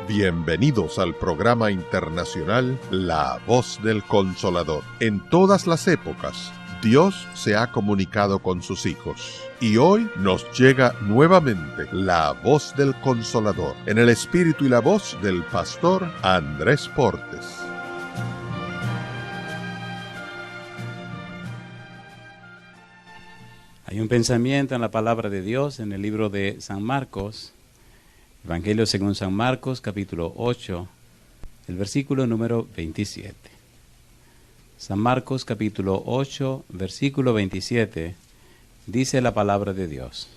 Bienvenidos al programa internacional La Voz del Consolador. En todas las épocas, Dios se ha comunicado con sus hijos. Y hoy nos llega nuevamente la Voz del Consolador, en el espíritu y la voz del pastor Andrés Portes. Hay un pensamiento en la palabra de Dios en el libro de San Marcos, Evangelio según San Marcos, capítulo 8, el versículo número 27. San Marcos, capítulo 8, versículo 27, dice la palabra de Dios.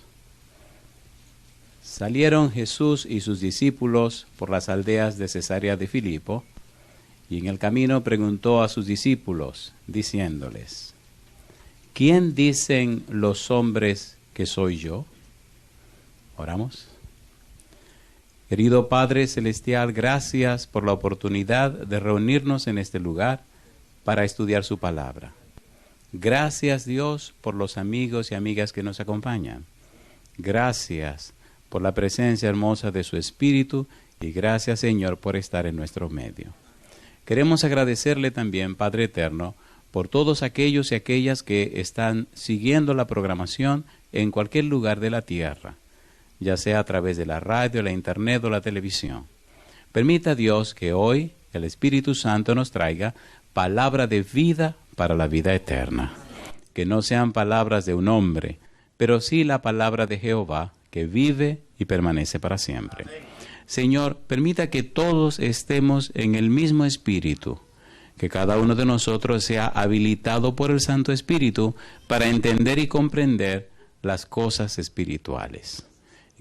Salieron Jesús y sus discípulos por las aldeas de Cesarea de Filipo, y en el camino preguntó a sus discípulos, diciéndoles: ¿Quién dicen los hombres que soy yo? Oramos. Querido Padre Celestial, gracias por la oportunidad de reunirnos en este lugar para estudiar su palabra. Gracias, Dios, por los amigos y amigas que nos acompañan. Gracias por la presencia hermosa de su Espíritu y gracias, Señor, por estar en nuestro medio. Queremos agradecerle también, Padre Eterno, por todos aquellos y aquellas que están siguiendo la programación en cualquier lugar de la tierra, ya sea a través de la radio, la internet o la televisión. Permita, Dios, que hoy el Espíritu Santo nos traiga palabra de vida para la vida eterna. Que no sean palabras de un hombre, pero sí la palabra de Jehová, que vive y permanece para siempre. Señor, permita que todos estemos en el mismo espíritu, que cada uno de nosotros sea habilitado por el Santo Espíritu para entender y comprender las cosas espirituales.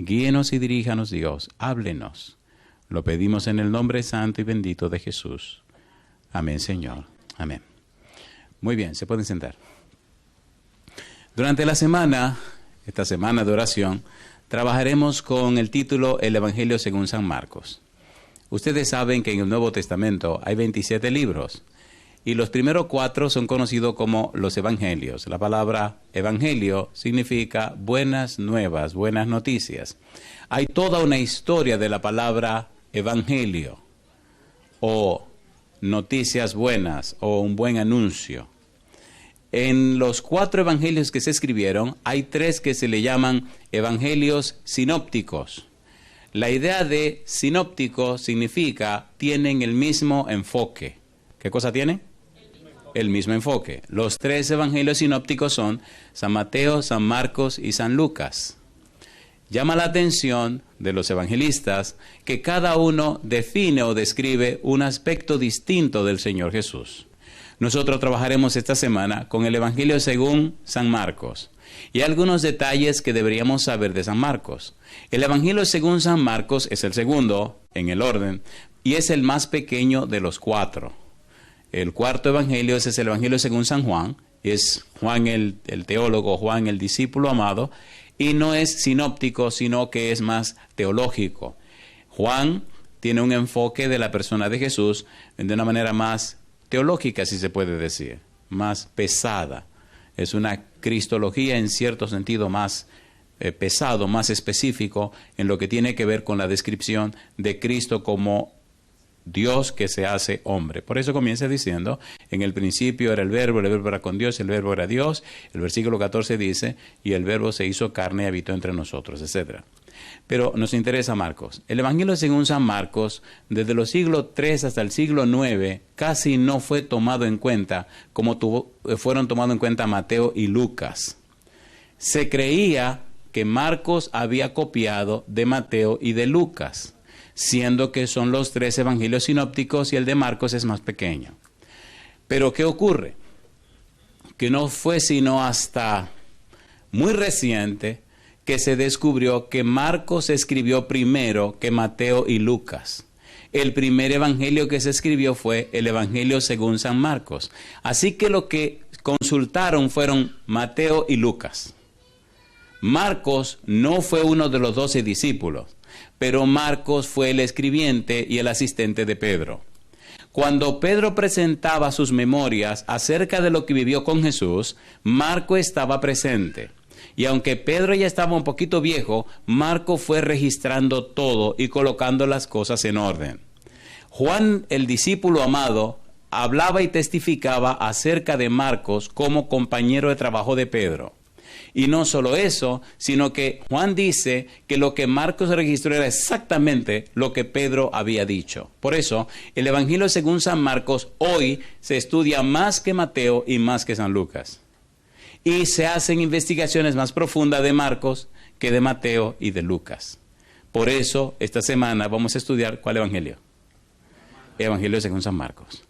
Guíenos y diríjanos, Dios, háblenos. Lo pedimos en el nombre santo y bendito de Jesús. Amén, Señor. Amén. Muy bien, se pueden sentar. Durante la semana, esta semana de oración, trabajaremos con el título El Evangelio según San Marcos. Ustedes saben que en el Nuevo Testamento hay 27 libros y los primeros 4 son conocidos como los Evangelios. La palabra Evangelio significa buenas nuevas, buenas noticias. Hay toda una historia de la palabra Evangelio o noticias buenas o un buen anuncio. En los 4 evangelios que se escribieron, hay 3 que se le llaman evangelios sinópticos. La idea de sinóptico significa tienen el mismo enfoque. ¿Qué cosa tiene? El mismo enfoque. Los 3 evangelios sinópticos son San Mateo, San Marcos y San Lucas. Llama la atención de los evangelistas que cada uno define o describe un aspecto distinto del Señor Jesús. Nosotros trabajaremos esta semana con el Evangelio según San Marcos y algunos detalles que deberíamos saber de San Marcos. El Evangelio según San Marcos es el segundo en el orden y es el más pequeño de los 4. El cuarto evangelio es el Evangelio según San Juan, es Juan el teólogo, Juan el discípulo amado, y no es sinóptico, sino que es más teológico. Juan tiene un enfoque de la persona de Jesús de una manera más teológica, si se puede decir, más pesada. Es una cristología en cierto sentido más pesado, más específico en lo que tiene que ver con la descripción de Cristo como Dios que se hace hombre. Por eso comienza diciendo, en el principio era el verbo era con Dios, el verbo era Dios. El versículo 14 dice, y el verbo se hizo carne y habitó entre nosotros, etc. Pero nos interesa Marcos. El Evangelio según San Marcos, desde los siglos 3 hasta el siglo 9, casi no fue tomado en cuenta como fueron tomados en cuenta Mateo y Lucas. Se creía que Marcos había copiado de Mateo y de Lucas, siendo que son los 3 evangelios sinópticos y el de Marcos es más pequeño. Pero ¿qué ocurre? Que no fue sino hasta muy reciente que se descubrió que Marcos escribió primero que Mateo y Lucas. El primer evangelio que se escribió fue el Evangelio según San Marcos. Así que lo que consultaron fueron Mateo y Lucas. Marcos no fue uno de los 12 discípulos, pero Marcos fue el escribiente y el asistente de Pedro. Cuando Pedro presentaba sus memorias acerca de lo que vivió con Jesús, Marcos estaba presente. Y aunque Pedro ya estaba un poquito viejo, Marcos fue registrando todo y colocando las cosas en orden. Juan, el discípulo amado, hablaba y testificaba acerca de Marcos como compañero de trabajo de Pedro. Y no solo eso, sino que Juan dice que lo que Marcos registró era exactamente lo que Pedro había dicho. Por eso, el Evangelio según San Marcos hoy se estudia más que Mateo y más que San Lucas. Y se hacen investigaciones más profundas de Marcos que de Mateo y de Lucas. Por eso, esta semana vamos a estudiar ¿cuál Evangelio? Evangelio según San Marcos.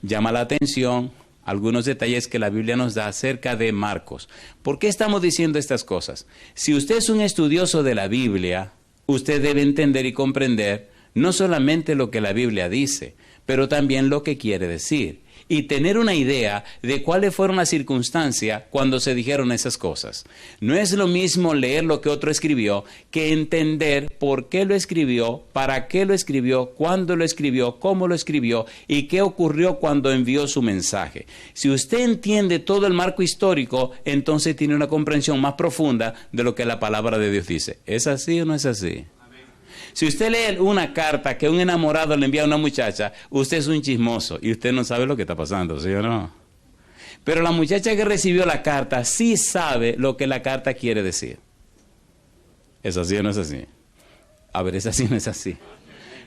Llama la atención algunos detalles que la Biblia nos da acerca de Marcos. ¿Por qué estamos diciendo estas cosas? Si usted es un estudioso de la Biblia, usted debe entender y comprender no solamente lo que la Biblia dice, pero también lo que quiere decir. Y tener una idea de cuáles fueron las circunstancias cuando se dijeron esas cosas. No es lo mismo leer lo que otro escribió que entender por qué lo escribió, para qué lo escribió, cuándo lo escribió, cómo lo escribió y qué ocurrió cuando envió su mensaje. Si usted entiende todo el marco histórico, entonces tiene una comprensión más profunda de lo que la palabra de Dios dice. ¿Es así o no es así? Si usted lee una carta que un enamorado le envía a una muchacha, usted es un chismoso y usted no sabe lo que está pasando, ¿sí o no? Pero la muchacha que recibió la carta sí sabe lo que la carta quiere decir. ¿Es así o no es así? A ver, ¿es así o no es así?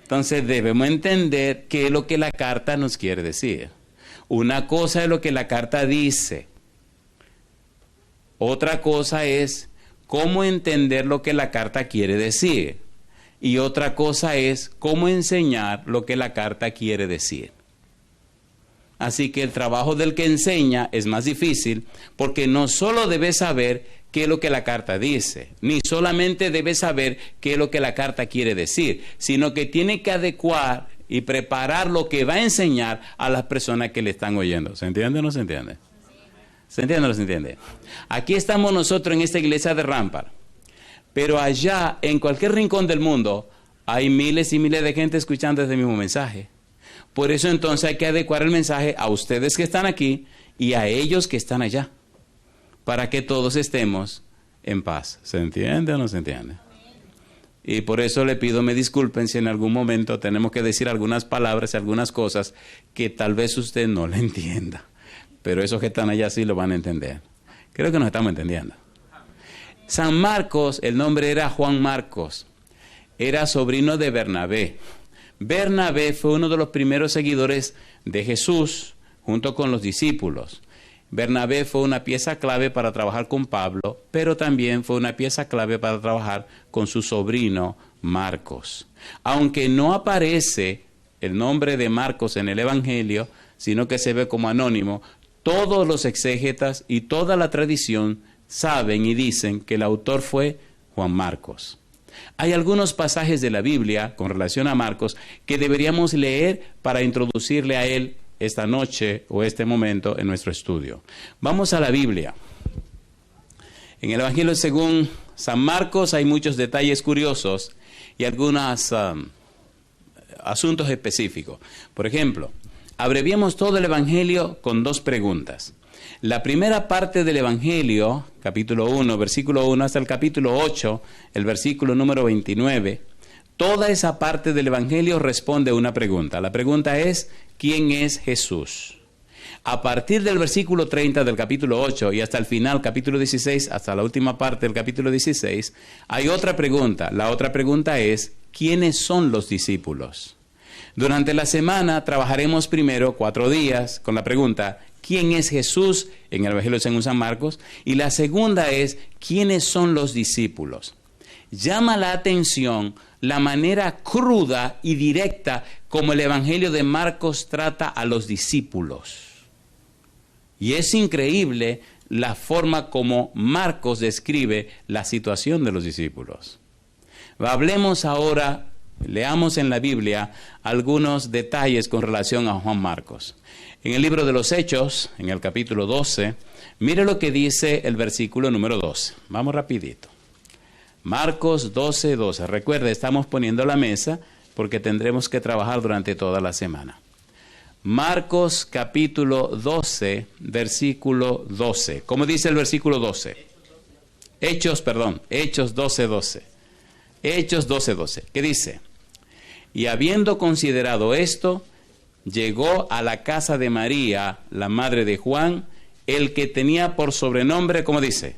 Entonces debemos entender qué es lo que la carta nos quiere decir. Una cosa es lo que la carta dice. Otra cosa es cómo entender lo que la carta quiere decir. Y otra cosa es cómo enseñar lo que la carta quiere decir. Así que el trabajo del que enseña es más difícil porque no solo debe saber qué es lo que la carta dice, ni solamente debe saber qué es lo que la carta quiere decir, sino que tiene que adecuar y preparar lo que va a enseñar a las personas que le están oyendo. ¿Se entiende o no se entiende? ¿Se entiende o no se entiende? Aquí estamos nosotros en esta iglesia de Rampart. Pero allá, en cualquier rincón del mundo, hay miles y miles de gente escuchando este mismo mensaje. Por eso entonces hay que adecuar el mensaje a ustedes que están aquí y a ellos que están allá, para que todos estemos en paz. ¿Se entiende o no se entiende? Y por eso le pido me disculpen si en algún momento tenemos que decir algunas palabras y algunas cosas que tal vez usted no le entienda. Pero esos que están allá sí lo van a entender. Creo que nos estamos entendiendo. San Marcos, el nombre era Juan Marcos, era sobrino de Bernabé. Bernabé fue uno de los primeros seguidores de Jesús junto con los discípulos. Bernabé fue una pieza clave para trabajar con Pablo, pero también fue una pieza clave para trabajar con su sobrino Marcos. Aunque no aparece el nombre de Marcos en el Evangelio, sino que se ve como anónimo, todos los exégetas y toda la tradición saben y dicen que el autor fue Juan Marcos. Hay algunos pasajes de la Biblia con relación a Marcos que deberíamos leer para introducirle a él esta noche o este momento en nuestro estudio. Vamos a la Biblia. En el Evangelio según San Marcos hay muchos detalles curiosos y algunos asuntos específicos. Por ejemplo, abreviamos todo el Evangelio con dos preguntas. La primera parte del Evangelio, capítulo 1, versículo 1, hasta el capítulo 8, el versículo número 29, toda esa parte del Evangelio responde a una pregunta. La pregunta es, ¿quién es Jesús? A partir del versículo 30 del capítulo 8 y hasta el final, capítulo 16, hasta la última parte del capítulo 16, hay otra pregunta. La otra pregunta es, ¿quiénes son los discípulos? Durante la semana trabajaremos primero 4 días con la pregunta, ¿quién es Jesús? En el Evangelio según San Marcos. Y la segunda es, ¿quiénes son los discípulos? Llama la atención la manera cruda y directa como el Evangelio de Marcos trata a los discípulos. Y es increíble la forma como Marcos describe la situación de los discípulos. Hablemos ahora, leamos en la Biblia algunos detalles con relación a Juan Marcos. En el libro de los Hechos, en el capítulo 12, mire lo que dice el versículo número 12. Vamos rapidito. Marcos 12, 12. Recuerde, estamos poniendo la mesa porque tendremos que trabajar durante toda la semana. Marcos capítulo 12, versículo 12. ¿Cómo dice el versículo 12? Hechos 12:12. Hechos 12:12. ¿Qué dice? Y habiendo considerado esto, llegó a la casa de María, la madre de Juan, el que tenía por sobrenombre, ¿cómo dice?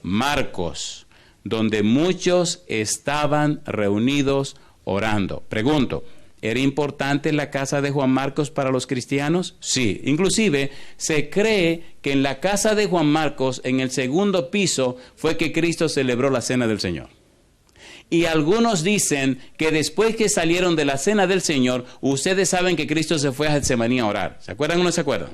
Marcos, donde muchos estaban reunidos orando. Pregunto, ¿era importante la casa de Juan Marcos para los cristianos? Sí, inclusive se cree que en la casa de Juan Marcos, en el segundo piso, fue que Cristo celebró la cena del Señor. Y algunos dicen que después que salieron de la cena del Señor, ustedes saben que Cristo se fue a Getsemaní a orar. ¿Se acuerdan o no se acuerdan?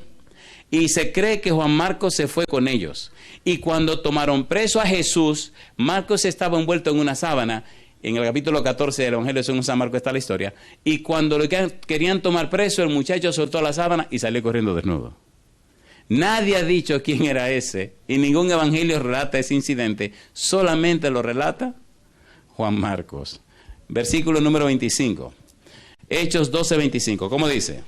Y se cree que Juan Marcos se fue con ellos. Y cuando tomaron preso a Jesús, Marcos estaba envuelto en una sábana. En el capítulo 14 del Evangelio según San Marcos está la historia. Y cuando lo querían tomar preso, el muchacho soltó la sábana y salió corriendo desnudo. Nadie ha dicho quién era ese. Y ningún evangelio relata ese incidente. Solamente lo relata Juan Marcos. Versículo número 25. Hechos 12:25. ¿Cómo dice?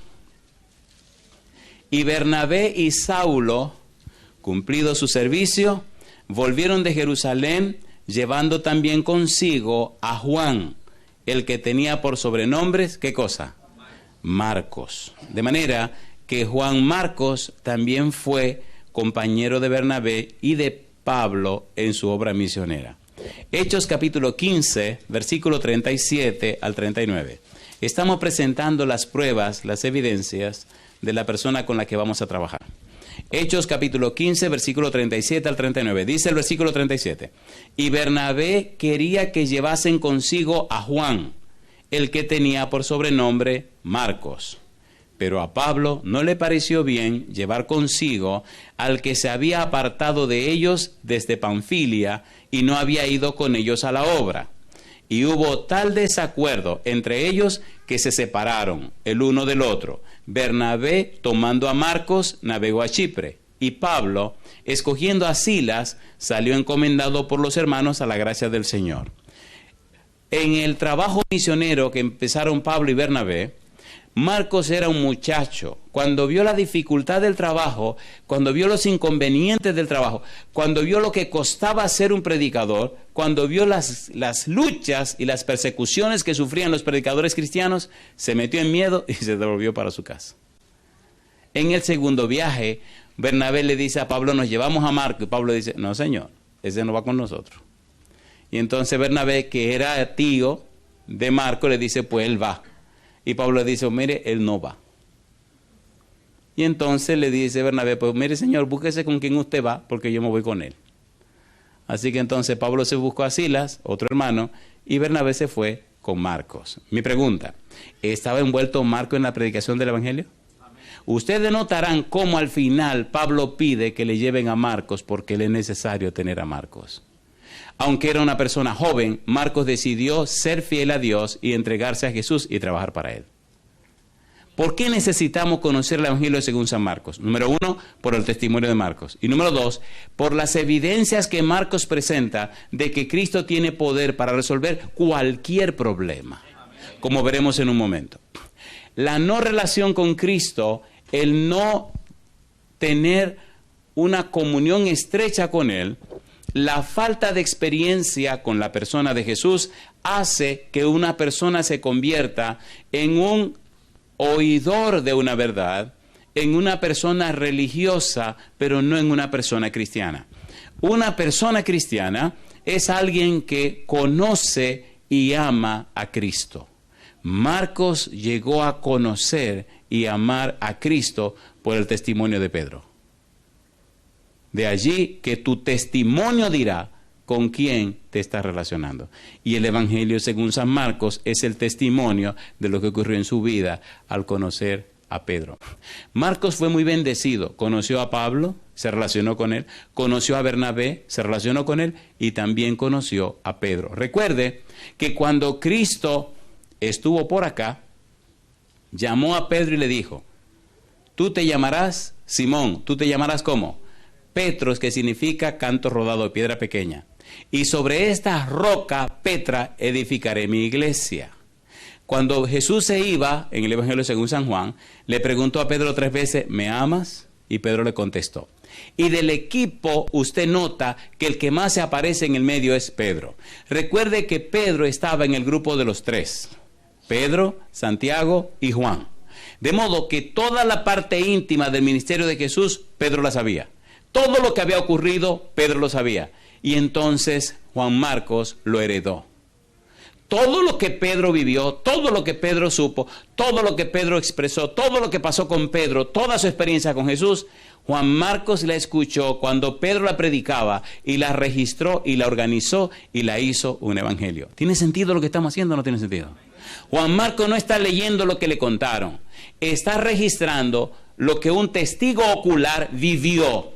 Y Bernabé y Saulo, cumplido su servicio, volvieron de Jerusalén, llevando también consigo a Juan, el que tenía por sobrenombres, ¿qué cosa? Marcos. De manera que Juan Marcos también fue compañero de Bernabé y de Pablo en su obra misionera. Hechos capítulo 15, versículo 37 al 39. Estamos presentando las pruebas, las evidencias de la persona con la que vamos a trabajar. Hechos capítulo 15, versículo 37 al 39. Dice el versículo 37. Y Bernabé quería que llevasen consigo a Juan, el que tenía por sobrenombre Marcos. Pero a Pablo no le pareció bien llevar consigo al que se había apartado de ellos desde Panfilia y no había ido con ellos a la obra. Y hubo tal desacuerdo entre ellos que se separaron el uno del otro. Bernabé, tomando a Marcos, navegó a Chipre. Y Pablo, escogiendo a Silas, salió encomendado por los hermanos a la gracia del Señor. En el trabajo misionero que empezaron Pablo y Bernabé, Marcos era un muchacho. Cuando vio la dificultad del trabajo, cuando vio los inconvenientes del trabajo, cuando vio lo que costaba ser un predicador, cuando vio las luchas y las persecuciones que sufrían los predicadores cristianos, se metió en miedo y se devolvió para su casa. En el segundo viaje, Bernabé le dice a Pablo, nos llevamos a Marcos. Y Pablo dice, no señor, ese no va con nosotros. Y entonces Bernabé, que era tío de Marcos, le dice, pues él va. Y Pablo le dice, mire, él no va. Y entonces le dice Bernabé, pues mire señor, búsquese con quién usted va, porque yo me voy con él. Así que entonces Pablo se buscó a Silas, otro hermano, y Bernabé se fue con Marcos. Mi pregunta, ¿estaba envuelto Marcos en la predicación del Evangelio? Ustedes notarán cómo al final Pablo pide que le lleven a Marcos porque le es necesario tener a Marcos. Aunque era una persona joven, Marcos decidió ser fiel a Dios y entregarse a Jesús y trabajar para Él. ¿Por qué necesitamos conocer el Evangelio según San Marcos? Número 1, por el testimonio de Marcos. Y número 2, por las evidencias que Marcos presenta de que Cristo tiene poder para resolver cualquier problema, como veremos en un momento. La no relación con Cristo, el no tener una comunión estrecha con Él, la falta de experiencia con la persona de Jesús hace que una persona se convierta en un oidor de una verdad, en una persona religiosa, pero no en una persona cristiana. Una persona cristiana es alguien que conoce y ama a Cristo. Marcos llegó a conocer y amar a Cristo por el testimonio de Pedro. De allí que tu testimonio dirá con quién te estás relacionando. Y el Evangelio según San Marcos es el testimonio de lo que ocurrió en su vida al conocer a Pedro. Marcos fue muy bendecido. Conoció a Pablo, se relacionó con él. Conoció a Bernabé, se relacionó con él. Y también conoció a Pedro. Recuerde que cuando Cristo estuvo por acá, llamó a Pedro y le dijo, tú te llamarás Simón. ¿Tú te llamarás cómo? Petros, que significa canto rodado de piedra pequeña. Y sobre esta roca, Petra, edificaré mi iglesia. Cuando Jesús se iba, en el Evangelio según San Juan, le preguntó a Pedro 3 veces, ¿me amas? Y Pedro le contestó. Y del equipo usted nota que el que más se aparece en el medio es Pedro. Recuerde que Pedro estaba en el grupo de los 3. Pedro, Santiago y Juan. De modo que toda la parte íntima del ministerio de Jesús, Pedro la sabía. Todo lo que había ocurrido, Pedro lo sabía. Y entonces Juan Marcos lo heredó. Todo lo que Pedro vivió, todo lo que Pedro supo, todo lo que Pedro expresó, todo lo que pasó con Pedro, toda su experiencia con Jesús, Juan Marcos la escuchó cuando Pedro la predicaba y la registró y la organizó y la hizo un evangelio. ¿Tiene sentido lo que estamos haciendo o no tiene sentido? Juan Marcos no está leyendo lo que le contaron, está registrando lo que un testigo ocular vivió,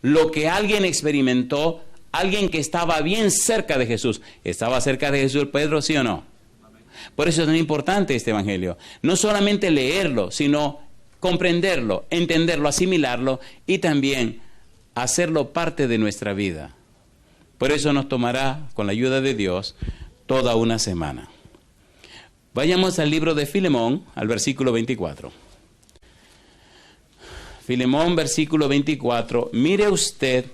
lo que alguien experimentó, alguien que estaba bien cerca de Jesús. ¿Estaba cerca de Jesús Pedro, sí o no? Por eso es tan importante este evangelio. No solamente leerlo, sino comprenderlo, entenderlo, asimilarlo y también hacerlo parte de nuestra vida. Por eso nos tomará, con la ayuda de Dios, toda una semana. Vayamos al libro de Filemón, al versículo 24. Filemón, versículo 24. Mire usted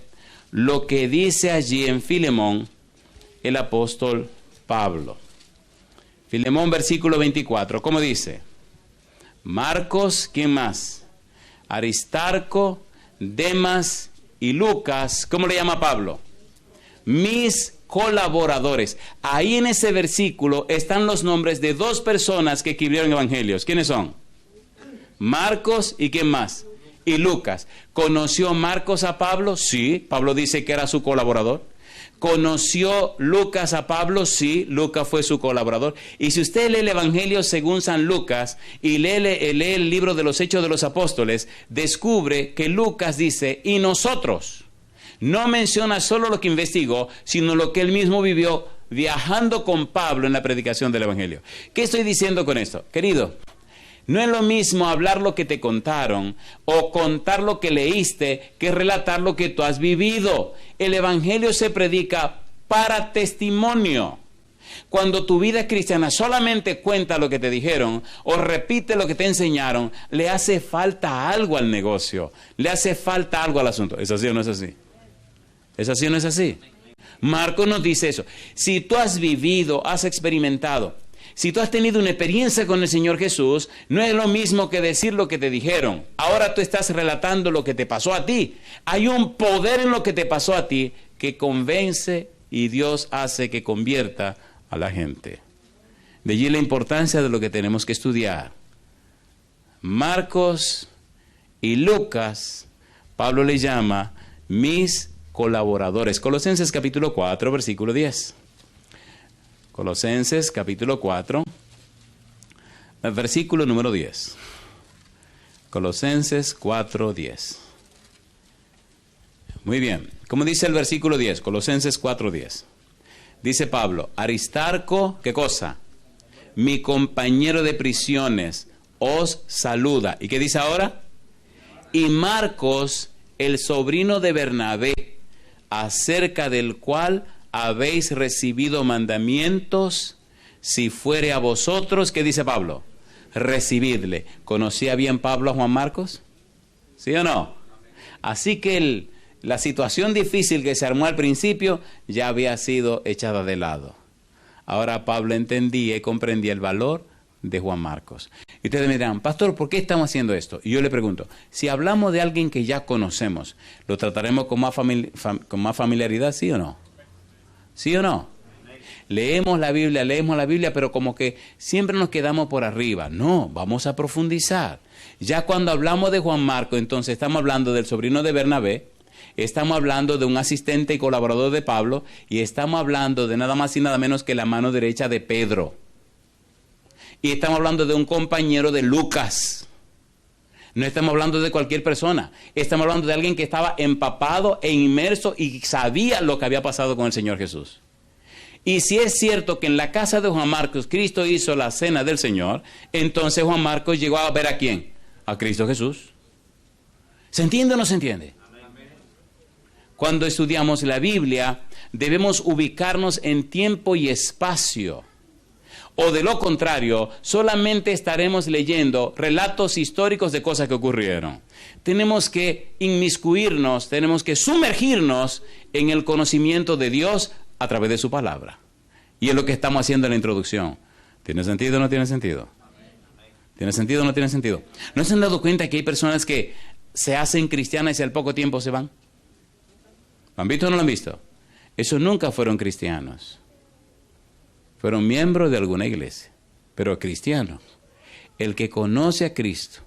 lo que dice allí en Filemón el apóstol Pablo. Filemón, versículo 24. ¿Cómo dice? Marcos, ¿quién más? Aristarco, Demas y Lucas. ¿Cómo le llama Pablo? Mis colaboradores. Ahí en ese versículo están los nombres de 2 personas que escribieron evangelios. ¿Quiénes son? Marcos y ¿quién más? Y Lucas. ¿Conoció Marcos a Pablo? Sí, Pablo dice que era su colaborador. ¿Conoció Lucas a Pablo? Sí, Lucas fue su colaborador. Y si usted lee el Evangelio según San Lucas y lee el libro de los Hechos de los Apóstoles, descubre que Lucas dice, y nosotros. No menciona solo lo que investigó, sino lo que él mismo vivió viajando con Pablo en la predicación del Evangelio. ¿Qué estoy diciendo con esto? Querido, no es lo mismo hablar lo que te contaron o contar lo que leíste que relatar lo que tú has vivido. El Evangelio se predica para testimonio. Cuando tu vida cristiana solamente cuenta lo que te dijeron o repite lo que te enseñaron, le hace falta algo al negocio, le hace falta algo al asunto. ¿Es así o no es así? ¿Es así o no es así? Marcos nos dice eso. Si tú has vivido, has experimentado, si tú has tenido una experiencia con el Señor Jesús, no es lo mismo que decir lo que te dijeron. Ahora tú estás relatando lo que te pasó a ti. Hay un poder en lo que te pasó a ti que convence y Dios hace que convierta a la gente. De allí la importancia de lo que tenemos que estudiar. Marcos y Lucas, Pablo le llama mis colaboradores. Colosenses capítulo 4, versículo 10. Colosenses capítulo 4, versículo número 10. Colosenses 4, 10. Muy bien. ¿Cómo dice el versículo 10? Colosenses 4, 10. Dice Pablo, Aristarco, ¿qué cosa? Mi compañero de prisiones os saluda. ¿Y qué dice ahora? Y Marcos, el sobrino de Bernabé, acerca del cual habéis recibido mandamientos, si fuere a vosotros, ¿qué dice Pablo? Recibidle. ¿Conocía bien Pablo a Juan Marcos? ¿Sí o no? Así que la situación difícil que se armó al principio ya había sido echada de lado. Ahora Pablo entendía y comprendía el valor de Juan Marcos. Y ustedes me dirán, pastor, ¿por qué estamos haciendo esto? Y yo le pregunto, si hablamos de alguien que ya conocemos, ¿lo trataremos con más familiaridad, sí o no? ¿Sí o no? Leemos la Biblia, pero como que siempre nos quedamos por arriba. No, vamos a profundizar. Ya cuando hablamos de Juan Marcos, entonces estamos hablando del sobrino de Bernabé, estamos hablando de un asistente y colaborador de Pablo, y estamos hablando de nada más y nada menos que la mano derecha de Pedro. Y estamos hablando de un compañero de Lucas. No estamos hablando de cualquier persona. Estamos hablando de alguien que estaba empapado e inmerso y sabía lo que había pasado con el Señor Jesús. Y si es cierto que en la casa de Juan Marcos Cristo hizo la cena del Señor, entonces Juan Marcos llegó a ver ¿a quién? A Cristo Jesús. ¿Se entiende o no se entiende? Cuando estudiamos la Biblia, debemos ubicarnos en tiempo y espacio. O de lo contrario, solamente estaremos leyendo relatos históricos de cosas que ocurrieron. Tenemos que inmiscuirnos, tenemos que sumergirnos en el conocimiento de Dios a través de su palabra. Y es lo que estamos haciendo en la introducción. ¿Tiene sentido o no tiene sentido? ¿Tiene sentido o no tiene sentido? ¿No se han dado cuenta que hay personas que se hacen cristianas y al poco tiempo se van? ¿Lo han visto o no lo han visto? Esos nunca fueron cristianos. Fueron miembros de alguna iglesia, pero cristianos. El que conoce a Cristo,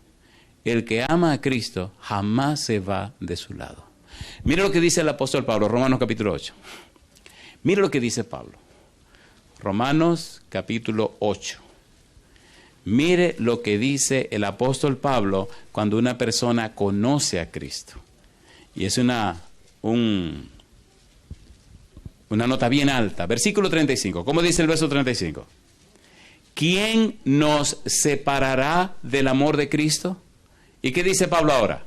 el que ama a Cristo, jamás se va de su lado. Mira lo que dice el apóstol Pablo, Romanos capítulo 8. Mira lo que dice Pablo. Romanos capítulo 8. Mire lo que dice el apóstol Pablo cuando una persona conoce a Cristo. Y es una nota bien alta. Versículo 35. ¿Cómo dice el verso 35? ¿Quién nos separará del amor de Cristo? ¿Y qué dice Pablo ahora?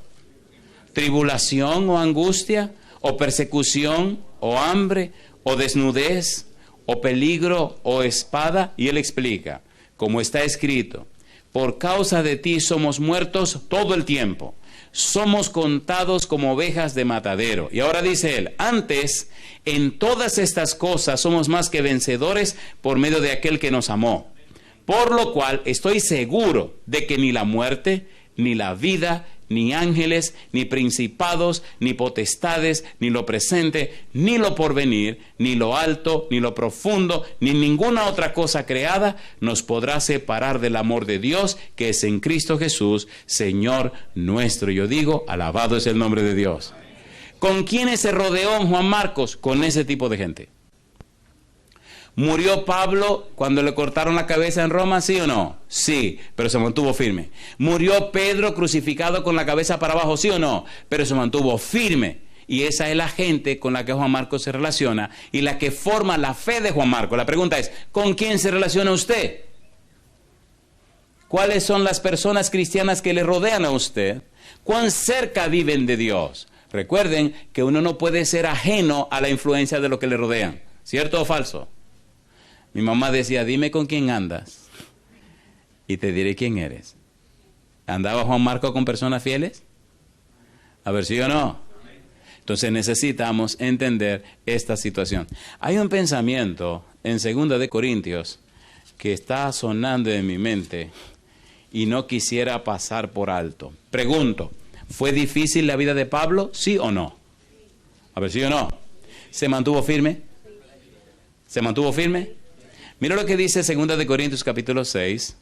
¿Tribulación o angustia? ¿O persecución? ¿O hambre? ¿O desnudez? ¿O peligro? ¿O espada? Y él explica, como está escrito, por causa de ti somos muertos todo el tiempo. Somos contados como ovejas de matadero. Y ahora dice él, antes, en todas estas cosas somos más que vencedores por medio de aquel que nos amó. Por lo cual estoy seguro de que ni la muerte, ni la vida, ni ángeles, ni principados, ni potestades, ni lo presente, ni lo porvenir, ni lo alto, ni lo profundo, ni ninguna otra cosa creada nos podrá separar del amor de Dios que es en Cristo Jesús, Señor nuestro. Yo digo, alabado es el nombre de Dios. ¿Con quiénes se rodeó Juan Marcos? Con ese tipo de gente. ¿Murió Pablo cuando le cortaron la cabeza en Roma, sí o no? Sí, pero se mantuvo firme. ¿Murió Pedro crucificado con la cabeza para abajo, sí o no? Pero se mantuvo firme. Y esa es la gente con la que Juan Marcos se relaciona y la que forma la fe de Juan Marcos. La pregunta es, ¿con quién se relaciona usted? ¿Cuáles son las personas cristianas que le rodean a usted? ¿Cuán cerca viven de Dios? Recuerden que uno no puede ser ajeno a la influencia de lo que le rodean. ¿Cierto o falso? Mi mamá decía, dime con quién andas y te diré quién eres. ¿Andaba Juan Marcos con personas fieles? A ver, ¿sí o no? Entonces necesitamos entender esta situación. Hay un pensamiento en 2 de Corintios que está sonando en mi mente y no quisiera pasar por alto. Pregunto, ¿fue difícil la vida de Pablo? ¿Sí o no? A ver, ¿sí o no? ¿Se mantuvo firme? ¿Se mantuvo firme? Mira lo que dice 2 de Corintios capítulo 6,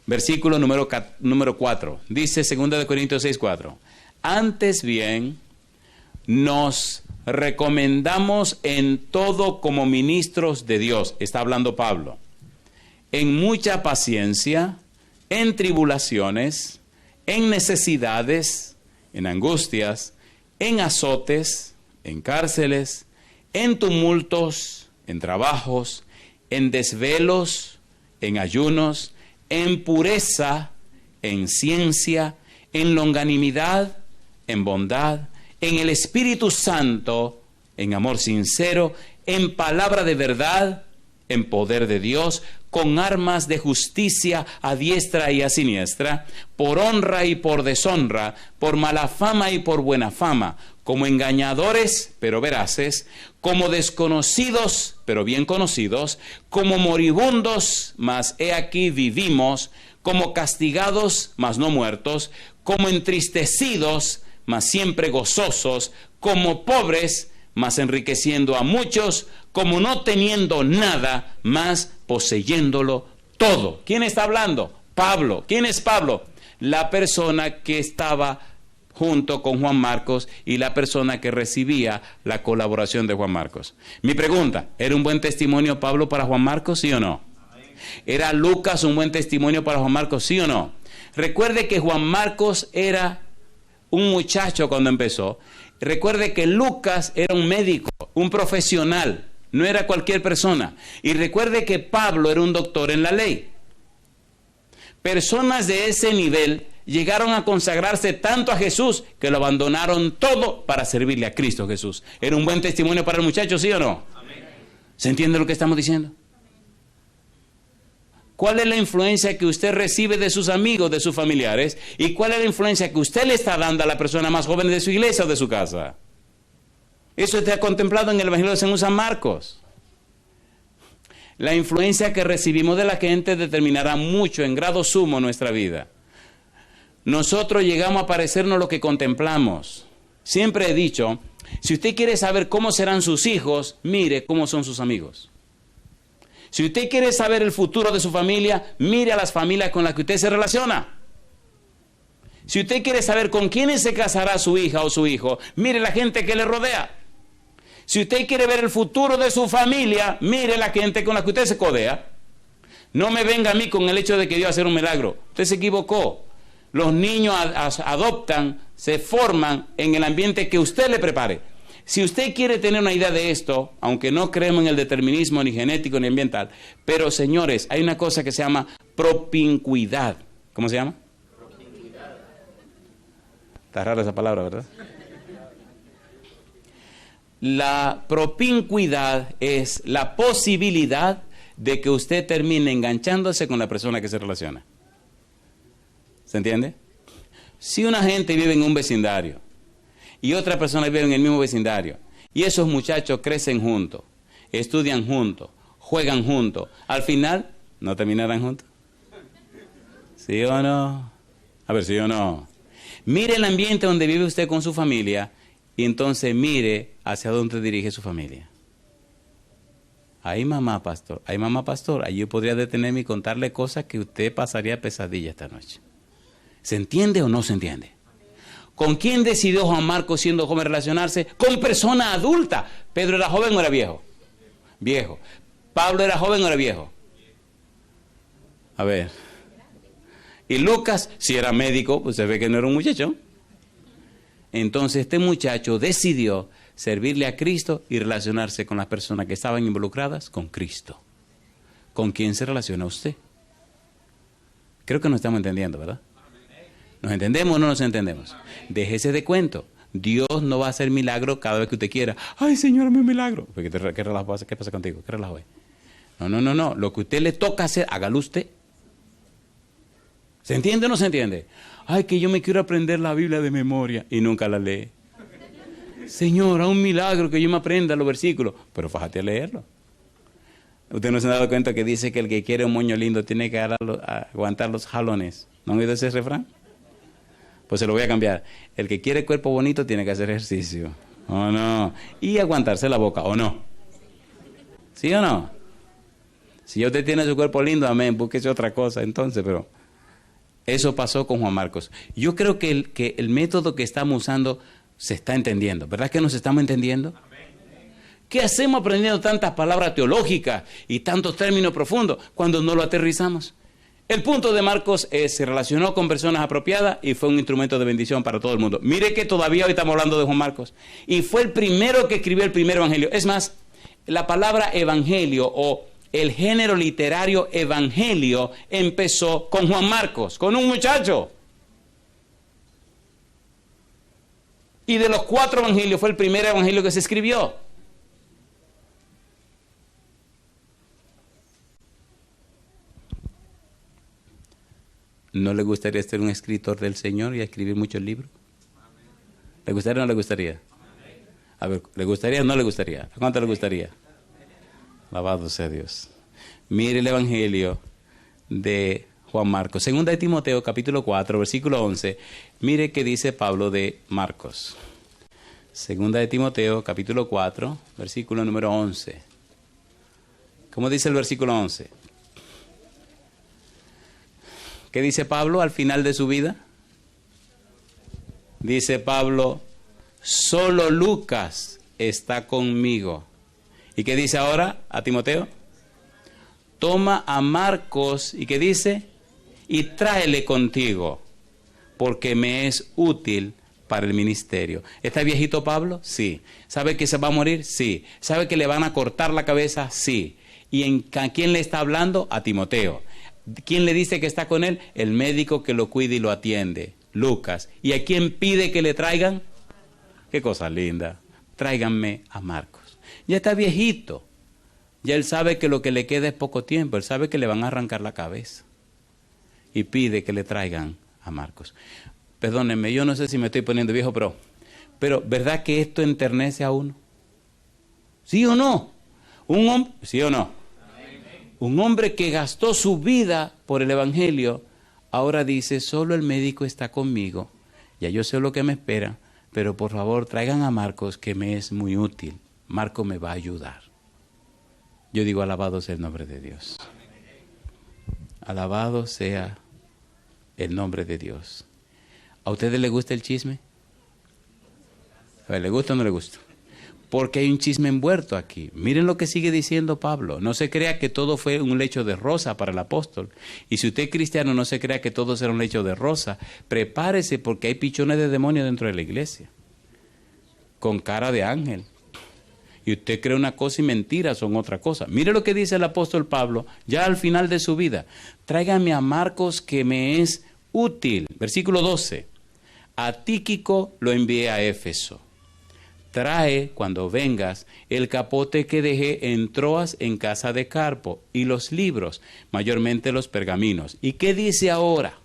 versículo número 4. Dice 2 de Corintios 6, 4. Antes bien, nos recomendamos en todo como ministros de Dios. Está hablando Pablo. En mucha paciencia, en tribulaciones, en necesidades, en angustias, en azotes, en cárceles, en tumultos, en trabajos, en desvelos, en ayunos, en pureza, en ciencia, en longanimidad, en bondad, en el Espíritu Santo, en amor sincero, en palabra de verdad, en poder de Dios, con armas de justicia a diestra y a siniestra, por honra y por deshonra, por mala fama y por buena fama, como engañadores, pero veraces, como desconocidos, pero bien conocidos, como moribundos, mas he aquí vivimos, como castigados, mas no muertos, como entristecidos, mas siempre gozosos, como pobres, mas enriqueciendo a muchos, como no teniendo nada, mas poseyéndolo todo. ¿Quién está hablando? Pablo. ¿Quién es Pablo? La persona que estaba junto con Juan Marcos y la persona que recibía la colaboración de Juan Marcos. Mi pregunta, ¿era un buen testimonio Pablo para Juan Marcos, sí o no? ¿Era Lucas un buen testimonio para Juan Marcos, sí o no? Recuerde que Juan Marcos era un muchacho cuando empezó. Recuerde que Lucas era un médico, un profesional, no era cualquier persona. Y recuerde que Pablo era un doctor en la ley. Personas de ese nivel llegaron a consagrarse tanto a Jesús que lo abandonaron todo para servirle a Cristo Jesús. ¿Era un buen testimonio para el muchacho, sí o no? Amén. ¿Se entiende lo que estamos diciendo? ¿Cuál es la influencia que usted recibe de sus amigos, de sus familiares? ¿Y cuál es la influencia que usted le está dando a la persona más joven de su iglesia o de su casa? Eso está contemplado en el Evangelio según San Marcos. La influencia que recibimos de la gente determinará mucho, en grado sumo, nuestra vida. Nosotros llegamos a parecernos lo que contemplamos. Siempre he dicho, si usted quiere saber cómo serán sus hijos, mire cómo son sus amigos. Si usted quiere saber el futuro de su familia, mire a las familias con las que usted se relaciona. Si usted quiere saber con quiénes se casará su hija o su hijo, mire la gente que le rodea. Si usted quiere ver el futuro de su familia, mire la gente con la que usted se codea. No me venga a mí con el hecho de que Dios va a hacer un milagro. Usted se equivocó. Los niños adoptan, se forman en el ambiente que usted le prepare. Si usted quiere tener una idea de esto, aunque no creemos en el determinismo ni genético ni ambiental, pero señores, hay una cosa que se llama propincuidad. ¿Cómo se llama? Propincuidad. Está rara esa palabra, ¿verdad? La propincuidad es la posibilidad de que usted termine enganchándose con la persona que se relaciona. ¿Se entiende? Si una gente vive en un vecindario y otra persona vive en el mismo vecindario y esos muchachos crecen juntos, estudian juntos, juegan juntos, al final no terminarán juntos. ¿Sí o no? A ver, ¿sí o no? Mire el ambiente donde vive usted con su familia y entonces mire hacia dónde dirige su familia. Ay, mamá pastor, ahí yo podría detenerme y contarle cosas que usted pasaría pesadilla esta noche. ¿Se entiende o no se entiende? ¿Con quién decidió Juan Marcos, siendo joven, relacionarse? Con persona adulta. ¿Pedro era joven o era viejo? Viejo. ¿Pablo era joven o era viejo? A ver. Y Lucas, si era médico, pues se ve que no era un muchacho. Entonces este muchacho decidió servirle a Cristo y relacionarse con las personas que estaban involucradas con Cristo. ¿Con quién se relaciona usted? Creo que nos estamos entendiendo, ¿verdad? ¿Nos entendemos o no nos entendemos? Déjese de cuento. Dios no va a hacer milagro cada vez que usted quiera. Ay, Señor, hazme un milagro. ¿Qué relajo pasa? ¿Qué pasa contigo? ¿Qué relajo es? No. Lo que usted le toca hacer, hágalo usted. ¿Se entiende o no se entiende? Ay, que yo me quiero aprender la Biblia de memoria y nunca la lee. Señor, haz un milagro que yo me aprenda los versículos. Pero fájate a leerlo. Usted no se ha dado cuenta que dice que el que quiere un moño lindo tiene que aguantar los jalones. ¿No han oído ese refrán? Pues se lo voy a cambiar. El que quiere cuerpo bonito tiene que hacer ejercicio. ¿O no? Y aguantarse la boca, ¿o no? ¿Sí o no? Si usted tiene su cuerpo lindo, amén, búsquese otra cosa entonces, pero eso pasó con Juan Marcos. Yo creo que el método que estamos usando se está entendiendo. ¿Verdad que nos estamos entendiendo? ¿Qué hacemos aprendiendo tantas palabras teológicas y tantos términos profundos cuando no lo aterrizamos? El punto de Marcos es, se relacionó con personas apropiadas y fue un instrumento de bendición para todo el mundo. Mire que todavía hoy estamos hablando de Juan Marcos. Y fue el primero que escribió el primer evangelio. Es más, la palabra evangelio o el género literario evangelio empezó con Juan Marcos, con un muchacho. Y de los 4 evangelios fue el primer evangelio que se escribió. ¿No le gustaría ser un escritor del Señor y escribir muchos libros? ¿Le gustaría o no le gustaría? A ver, ¿le gustaría o no le gustaría? ¿A cuánto le gustaría? Alabado sea Dios. Mire el evangelio de Juan Marcos. Segunda de Timoteo, capítulo 4, versículo 11. Mire qué dice Pablo de Marcos. Segunda de Timoteo, capítulo 4, versículo número 11. ¿Cómo dice el versículo 11? ¿Qué dice Pablo al final de su vida? Dice Pablo, solo Lucas está conmigo. ¿Y qué dice ahora a Timoteo? Toma a Marcos, ¿y qué dice? Y tráele contigo, porque me es útil para el ministerio. ¿Está viejito Pablo? Sí. ¿Sabe que se va a morir? Sí. ¿Sabe que le van a cortar la cabeza? Sí. ¿Y a quién le está hablando? A Timoteo. ¿Quién le dice que está con él? El médico que lo cuida y lo atiende, Lucas. ¿Y a quién pide que le traigan? Qué cosa linda. Tráiganme a Marcos. Ya está viejito. Ya él sabe que lo que le queda es poco tiempo. Él sabe que le van a arrancar la cabeza. Y pide que le traigan a Marcos. Perdónenme, yo no sé si me estoy poniendo viejo, pero ¿verdad que esto enternece a uno? ¿Sí o no? ¿Sí o no? Un hombre que gastó su vida por el Evangelio, ahora dice, solo el médico está conmigo. Ya yo sé lo que me espera, pero por favor traigan a Marcos, que me es muy útil. Marcos me va a ayudar. Yo digo, alabado sea el nombre de Dios. Alabado sea el nombre de Dios. ¿A ustedes les gusta el chisme? ¿Le gusta o no le gusta? Porque hay un chisme envuelto aquí. Miren lo que sigue diciendo Pablo. No se crea que todo fue un lecho de rosa para el apóstol. Y si usted es cristiano, no se crea que todo será un lecho de rosa. Prepárese, porque hay pichones de demonio dentro de la iglesia, con cara de ángel. Y usted cree una cosa y mentiras son otra cosa. Mire lo que dice el apóstol Pablo, ya al final de su vida. Tráigame a Marcos, que me es útil. Versículo 12. A Tíquico lo envié a Éfeso. Trae, cuando vengas, el capote que dejé en Troas en casa de Carpo, y los libros, mayormente los pergaminos. ¿Y qué dice ahora?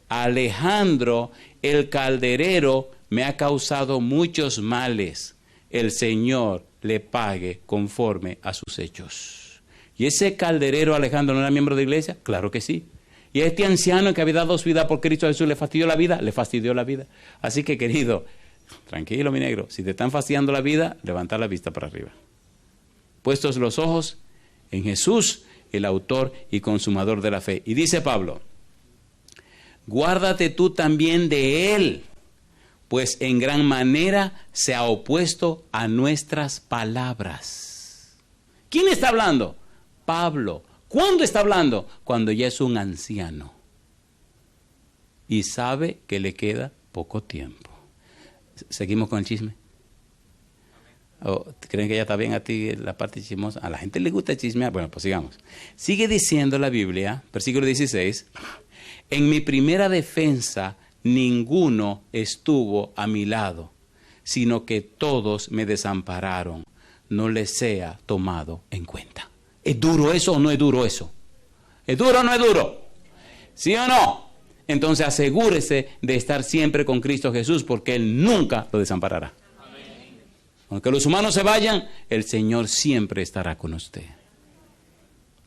Alejandro, el calderero, me ha causado muchos males. El Señor le pague conforme a sus hechos. ¿Y ese calderero Alejandro no era miembro de la iglesia? Claro que sí. ¿Y este anciano que había dado su vida por Cristo Jesús le fastidió la vida? Le fastidió la vida. Así que, querido, tranquilo, mi negro, si te están fastidiando la vida, levanta la vista para arriba. Puestos los ojos en Jesús, el autor y consumador de la fe. Y dice Pablo, guárdate tú también de él, pues en gran manera se ha opuesto a nuestras palabras. ¿Quién está hablando? Pablo. ¿Cuándo está hablando? Cuando ya es un anciano y sabe que le queda poco tiempo. ¿Seguimos con el chisme? ¿O creen que ya está bien a ti la parte chismosa? A la gente le gusta chismear. Bueno, pues sigamos. Sigue diciendo la Biblia, versículo 16, en mi primera defensa ninguno estuvo a mi lado, sino que todos me desampararon. No les sea tomado en cuenta. ¿Es duro eso o no es duro eso? ¿Es duro o no es duro? ¿Sí o no? Entonces asegúrese de estar siempre con Cristo Jesús, porque Él nunca lo desamparará. Amén. Aunque los humanos se vayan, el Señor siempre estará con usted.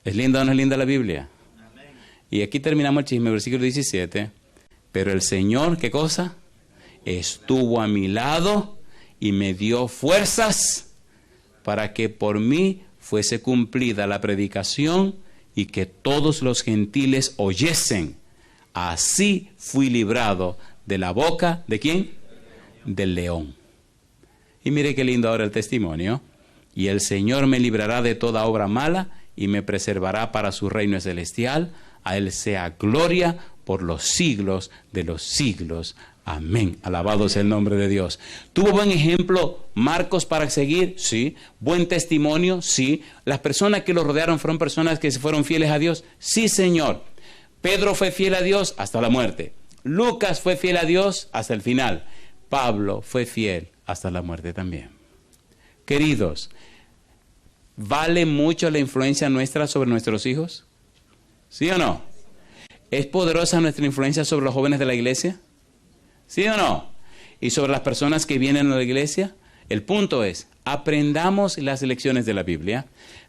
¿Es linda o no es linda la Biblia? Amén. Y aquí terminamos el chisme, versículo 17. Pero el Señor, ¿qué cosa? Estuvo a mi lado y me dio fuerzas para que por mí fuese cumplida la predicación y que todos los gentiles oyesen. Así fui librado de la boca, ¿de quién? Del león. Y mire qué lindo ahora el testimonio. Y el Señor me librará de toda obra mala y me preservará para su reino celestial. A Él sea gloria por los siglos de los siglos. Amén. Alabado sea el nombre de Dios. ¿Tuvo buen ejemplo Marcos para seguir? Sí. ¿Buen testimonio? Sí. ¿Las personas que lo rodearon fueron personas que se fueron fieles a Dios? Sí, Señor. Pedro fue fiel a Dios hasta la muerte. Lucas fue fiel a Dios hasta el final. Pablo fue fiel hasta la muerte también. Queridos, ¿vale mucho la influencia nuestra sobre nuestros hijos? ¿Sí o no? ¿Es poderosa nuestra influencia sobre los jóvenes de la iglesia? ¿Sí o no? ¿Y sobre las personas que vienen a la iglesia? El punto es, aprendamos las lecciones de la Biblia,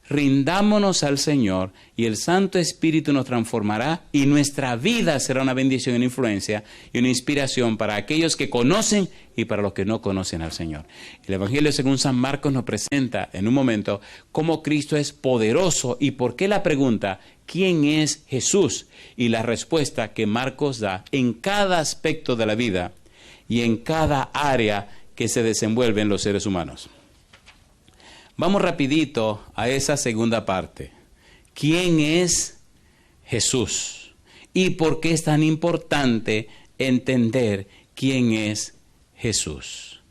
rindámonos al Señor y el Santo Espíritu nos transformará y nuestra vida será una bendición, una influencia y una inspiración para aquellos que conocen y para los que no conocen al Señor. El Evangelio según San Marcos nos presenta en un momento cómo Cristo es poderoso y por qué la pregunta, ¿quién es Jesús? Y la respuesta que Marcos da en cada aspecto de la vida y en cada área que se desenvuelven los seres humanos. Vamos rapidito a esa segunda parte. ¿Quién es Jesús? ¿Y por qué es tan importante entender quién es Jesús?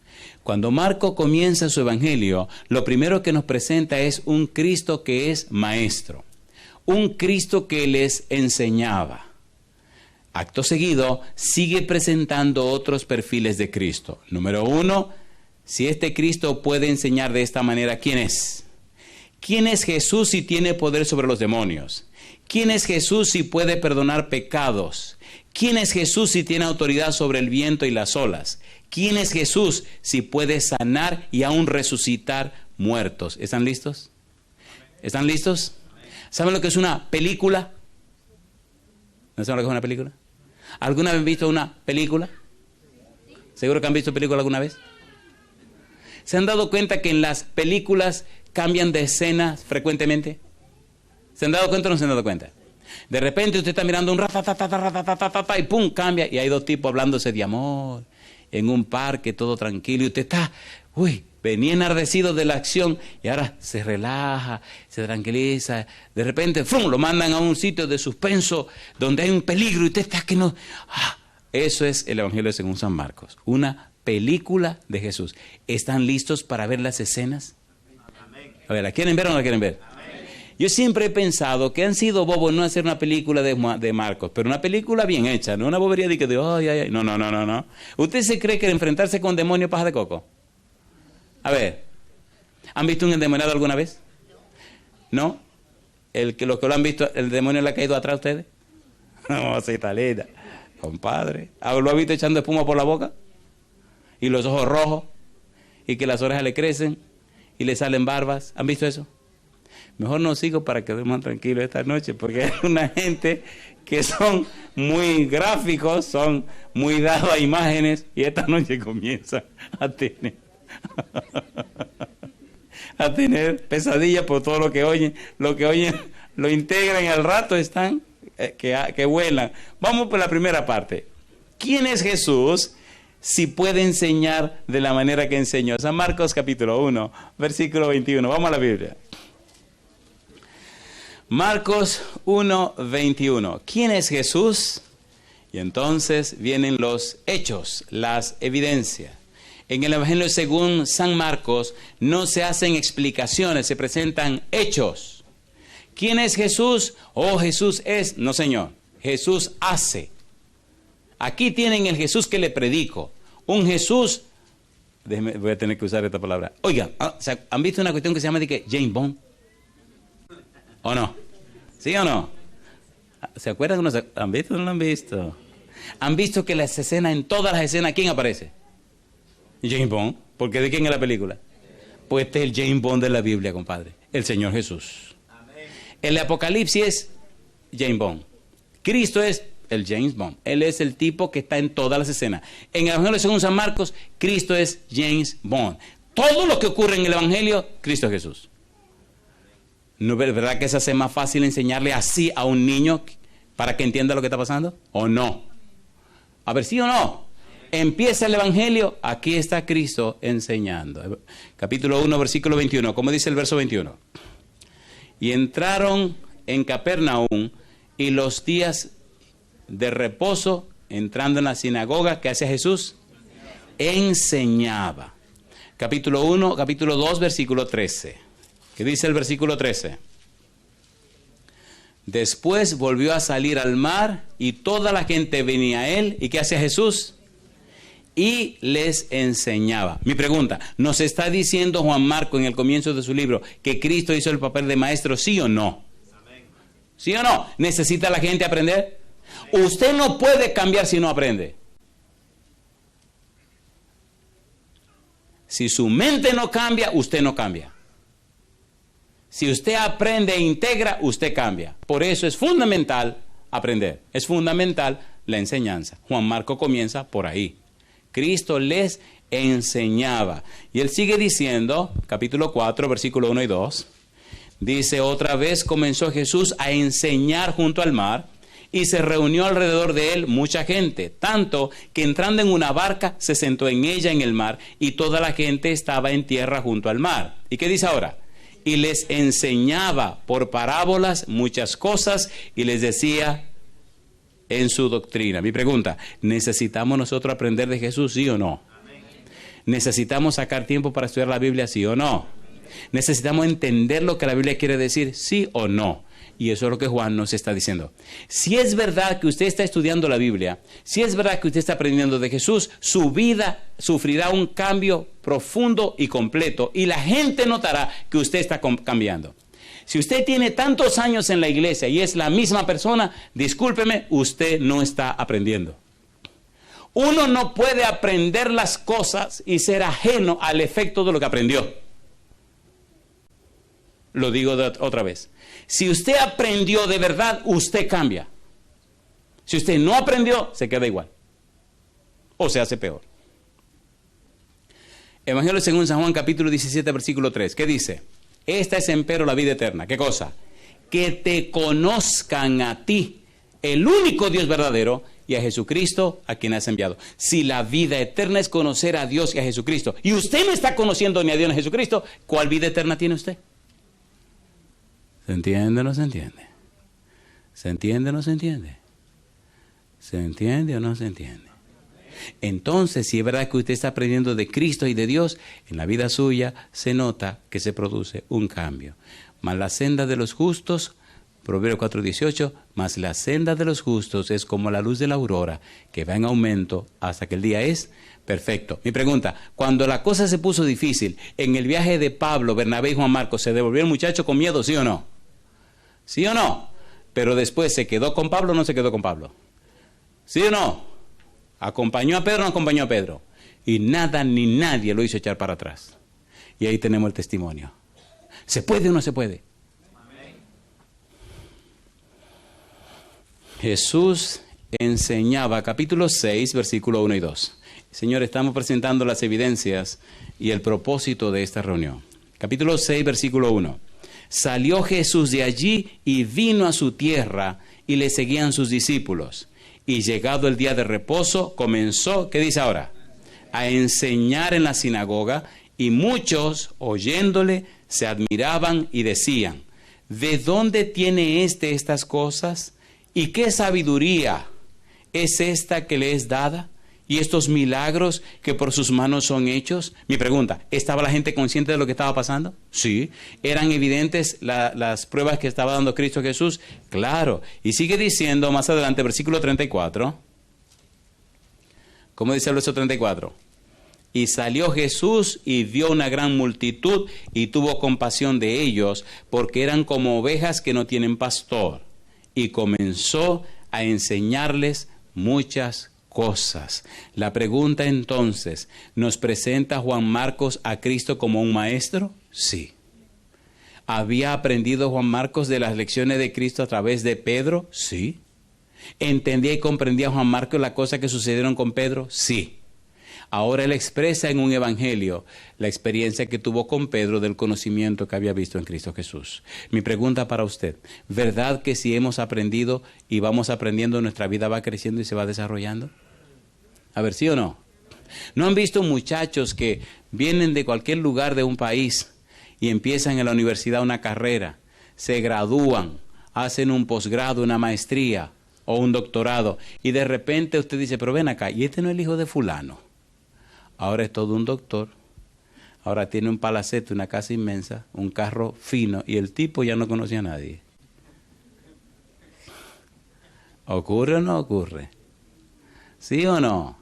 Cuando Marco comienza su evangelio, lo primero que nos presenta es un Cristo que es maestro. Un Cristo que les enseñaba. Acto seguido, sigue presentando otros perfiles de Cristo. Número 1, si este Cristo puede enseñar de esta manera, ¿quién es? ¿Quién es Jesús si tiene poder sobre los demonios? ¿Quién es Jesús si puede perdonar pecados? ¿Quién es Jesús si tiene autoridad sobre el viento y las olas? ¿Quién es Jesús si puede sanar y aún resucitar muertos? ¿Están listos? ¿Están listos? ¿Saben lo que es una película? ¿No saben lo que es una película? ¿Alguna vez han visto una película? ¿Seguro que han visto película alguna vez? ¿Se han dado cuenta que en las películas cambian de escena frecuentemente? ¿Se han dado cuenta o no se han dado cuenta? De repente usted está mirando un ratatata y pum, cambia y hay dos tipos hablándose de amor en un parque, todo tranquilo, y usted está, venía enardecido de la acción y ahora se relaja, se tranquiliza. De repente, ¡fum!, lo mandan a un sitio de suspenso donde hay un peligro y usted está que no... Eso es el Evangelio según San Marcos, una película de Jesús. ¿Están listos para ver las escenas? A ver, ¿la quieren ver o no la quieren ver? Yo siempre he pensado que han sido bobos no hacer una película de Marcos, pero una película bien hecha, no una bobería de que no. ¿Usted se cree que enfrentarse con demonios es paja de coco? A ver, ¿han visto un endemoniado alguna vez? ¿No? Los que lo han visto, ¿el demonio le ha caído atrás a ustedes? No, sí, talita, compadre. ¿Lo ha visto echando espuma por la boca? Y los ojos rojos, y que las orejas le crecen, y le salen barbas. ¿Han visto eso? Mejor no sigo para que duerman tranquilos esta noche, porque hay una gente que son muy gráficos, son muy dados a imágenes, y esta noche comienza a tener pesadillas por todo lo que oyen, lo integran y al rato están que vuelan. Vamos por la primera parte. ¿Quién es Jesús si puede enseñar de la manera que enseñó? San Marcos capítulo 1, versículo 21. Vamos a la Biblia. Marcos 1, 21. ¿Quién es Jesús? Y entonces vienen los hechos, las evidencias. En el Evangelio según San Marcos no se hacen explicaciones, se presentan hechos. ¿Quién es Jesús? Oh, Jesús es. No, señor. Jesús hace. Aquí tienen el Jesús que le predico. Un Jesús, voy a tener que usar esta palabra. Oiga, ¿han visto una cuestión que se llama de que James Bond? ¿O no? ¿Sí o no? ¿Se acuerdan? ¿Han visto o no lo han visto? ¿Han visto que las escenas, en todas las escenas, quién aparece? James Bond. ¿Por qué? ¿De quién es la película? Pues este es el James Bond de la Biblia, compadre. El Señor Jesús. El Apocalipsis es James Bond. Cristo es el James Bond. Él es el tipo que está en todas las escenas. En el Evangelio según San Marcos, Cristo es James Bond. Todo lo que ocurre en el Evangelio, Cristo es Jesús. ¿No es verdad que se hace más fácil enseñarle así a un niño para que entienda lo que está pasando? ¿O no? A ver, ¿sí o no? Empieza el Evangelio, aquí está Cristo enseñando. Capítulo 1, versículo 21. ¿Cómo dice el verso 21? Y entraron en Capernaum y los días de reposo, entrando en la sinagoga, ¿qué hacía Jesús? Enseñaba. Capítulo 1, capítulo 2, versículo 13. ¿Qué dice el versículo 13? Después volvió a salir al mar y toda la gente venía a él. ¿Y qué hacía Jesús? Y les enseñaba. Mi pregunta, ¿nos está diciendo Juan Marco en el comienzo de su libro que Cristo hizo el papel de maestro, sí o no? ¿Sí o no? ¿Necesita la gente aprender? Usted no puede cambiar si no aprende. Si su mente no cambia, usted no cambia. Si usted aprende e integra, usted cambia. Por eso es fundamental aprender. Es fundamental la enseñanza. Juan Marco comienza por ahí. Cristo les enseñaba. Y él sigue diciendo, capítulo 4, versículo 1 y 2. Dice, otra vez comenzó Jesús a enseñar junto al mar y se reunió alrededor de él mucha gente. Tanto que entrando en una barca se sentó en ella en el mar y toda la gente estaba en tierra junto al mar. ¿Y qué dice ahora? Y les enseñaba por parábolas muchas cosas y les decía en su doctrina. Mi pregunta, ¿necesitamos nosotros aprender de Jesús, sí o no? ¿Necesitamos sacar tiempo para estudiar la Biblia, sí o no? ¿Necesitamos entender lo que la Biblia quiere decir, sí o no? Y eso es lo que Juan nos está diciendo. Si es verdad que usted está estudiando la Biblia, si es verdad que usted está aprendiendo de Jesús, su vida sufrirá un cambio profundo y completo. Y la gente notará que usted está cambiando. Si usted tiene tantos años en la iglesia y es la misma persona, discúlpeme, usted no está aprendiendo. Uno no puede aprender las cosas y ser ajeno al efecto de lo que aprendió. Lo digo otra vez. Si usted aprendió de verdad, usted cambia. Si usted no aprendió, se queda igual. O se hace peor. Evangelio según San Juan, capítulo 17, versículo 3. ¿Qué dice? Esta es empero la vida eterna. ¿Qué cosa? Que te conozcan a ti, el único Dios verdadero, y a Jesucristo a quien has enviado. Si la vida eterna es conocer a Dios y a Jesucristo, y usted no está conociendo ni a Dios ni a Jesucristo, ¿cuál vida eterna tiene usted? ¿Se entiende o no se entiende? ¿Se entiende o no se entiende? ¿Se entiende o no se entiende? Entonces, si es verdad que usted está aprendiendo de Cristo y de Dios, en la vida suya se nota que se produce un cambio. Mas la senda de los justos, Proverbios 4:18, mas la senda de los justos es como la luz de la aurora, que va en aumento hasta que el día es perfecto. Mi pregunta, cuando la cosa se puso difícil, en el viaje de Pablo, Bernabé y Juan Marcos, ¿se devolvió el muchacho con miedo, sí o no? ¿Sí o no? Pero después, ¿se quedó con Pablo o no se quedó con Pablo? ¿Sí o no? ¿Acompañó a Pedro o no acompañó a Pedro? Y nada ni nadie lo hizo echar para atrás. Y ahí tenemos el testimonio. ¿Se puede o no se puede? Jesús enseñaba, capítulo 6, versículo 1 y 2. Señor, estamos presentando las evidencias y el propósito de esta reunión. Capítulo 6, versículo 1. Salió Jesús de allí y vino a su tierra y le seguían sus discípulos. Y llegado el día de reposo, comenzó, ¿qué dice ahora? A enseñar en la sinagoga, y muchos, oyéndole, se admiraban y decían, ¿de dónde tiene estas cosas? ¿Y qué sabiduría es esta que le es dada? ¿Y estos milagros que por sus manos son hechos? Mi pregunta, ¿estaba la gente consciente de lo que estaba pasando? Sí. ¿Eran evidentes las pruebas que estaba dando Cristo Jesús? Claro. Y sigue diciendo más adelante, versículo 34. ¿Cómo dice el verso 34? Y salió Jesús y vio una gran multitud y tuvo compasión de ellos, porque eran como ovejas que no tienen pastor. Y comenzó a enseñarles muchas cosas. La pregunta entonces, ¿nos presenta Juan Marcos a Cristo como un maestro? Sí. ¿Había aprendido Juan Marcos de las lecciones de Cristo a través de Pedro? Sí. ¿Entendía y comprendía Juan Marcos las cosas que sucedieron con Pedro? Sí. Ahora él expresa en un evangelio la experiencia que tuvo con Pedro del conocimiento que había visto en Cristo Jesús. Mi pregunta para usted, ¿verdad que si hemos aprendido y vamos aprendiendo, nuestra vida va creciendo y se va desarrollando? A ver, ¿sí o no? ¿No han visto muchachos que vienen de cualquier lugar de un país y empiezan en la universidad una carrera, se gradúan, hacen un posgrado, una maestría o un doctorado, y de repente usted dice, pero ven acá, ¿y este no es el hijo de fulano? Ahora es todo un doctor, ahora tiene un palacete, una casa inmensa, un carro fino, y el tipo ya no conoce a nadie. ¿Ocurre o no ocurre? ¿Sí o no?